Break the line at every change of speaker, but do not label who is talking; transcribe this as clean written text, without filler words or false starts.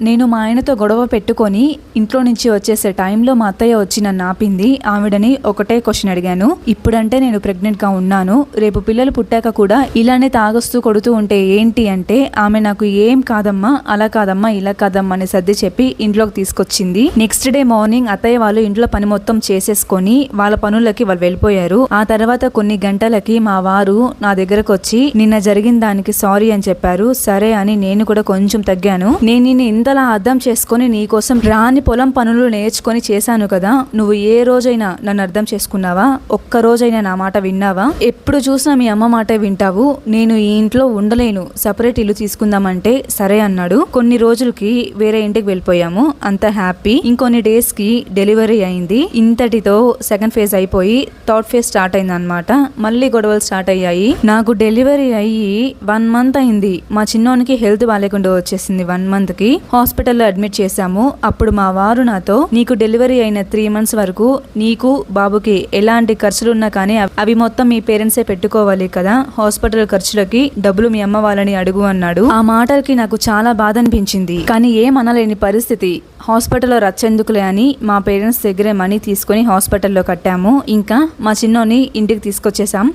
నేను మా ఆయనతో గొడవ పెట్టుకొని ఇంట్లో నుంచి వచ్చేసే టైంలో మా అత్తయ్య వచ్చి నన్ను ఆపింది. ఆవిడని ఒకటే క్వశ్చన్ అడిగాను, ఇప్పుడంటే నేను ప్రెగ్నెంట్ గా ఉన్నాను, రేపు పిల్లలు పుట్టాక కూడా ఇలానే తాగొస్తూ కొడుతూ ఉంటే ఏంటి అంటే, ఆమె నాకు ఏం కాదమ్మా, అలా కాదమ్మా, ఇలా కాదమ్మా అని సర్ది చెప్పి ఇంట్లోకి తీసుకొచ్చింది. నెక్స్ట్ డే మార్నింగ్ అత్తయ్య వాళ్ళు ఇంట్లో పని మొత్తం చేసేసుకొని వాళ్ళ పనులకి వాళ్ళు వెళ్ళిపోయారు. ఆ తర్వాత కొన్ని గంటలకి మా వారు నా దగ్గరకు వచ్చి నిన్న జరిగిన దానికి సారీ అని చెప్పారు. సరే అని నేను కూడా కొంచెం తగ్గాను. నేను నిన్ను ఇంతలా అర్థం చేసుకొని నీకోసం రాని పొలం పనులు నేర్చుకొని చేశాను కదా, నువ్వు ఏ రోజైనా నన్ను అర్థం చేసుకున్నావా? ఒక్క రోజైనా నా మాట విన్నావా? ఎప్పుడు చూసినా మీ అమ్మ మాటే వింటావు, నేను ఈ ఇంట్లో ఉండలేను, సపరేట్ ఇల్లు తీసుకుందామంటే సరే అన్నాడు. కొన్ని రోజులకి వేరే ఇంటికి వెళ్ళిపోయాము. అంత హ్యాపీ. ఇంకొన్ని డేస్ కి డెలివరీ అయింది. ఇంతటితో సెకండ్ ఫేజ్ అయిపోయి థర్డ్ ఫేజ్ స్టార్ట్ అయింది అనమాట. మళ్ళీ గొడవలు స్టార్ట్ అయ్యాయి. నాకు డెలివరీ అయ్యి 1 month అయింది. మా చిన్నోనికి హెల్త్ బాగాలేకుండా వచ్చేసింది. 1 month కి హాస్పిటల్లో అడ్మిట్ చేశాము. అప్పుడు మా వారు నాతో, నీకు డెలివరీ అయిన 3 months వరకు నీకు బాబుకి ఎలాంటి ఖర్చులున్నా కానీ అవి మొత్తం మీ పేరెంట్సే పెట్టుకోవాలి కదా, హాస్పిటల్ ఖర్చులకి డబ్బులు మీ అమ్మ వాళ్ళని అడుగు అన్నాడు. ఆ మాటలకి నాకు చాలా బాధ అనిపించింది. కానీ ఏమనలేని పరిస్థితి. హాస్పిటల్లో రచ్చెందుకులే అని మా పేరెంట్స్ దగ్గరే మనీ తీసుకొని హాస్పిటల్లో కట్టాము. ఇంకా మా చిన్నోని ఇంటికి తీసుకొచ్చేసాం.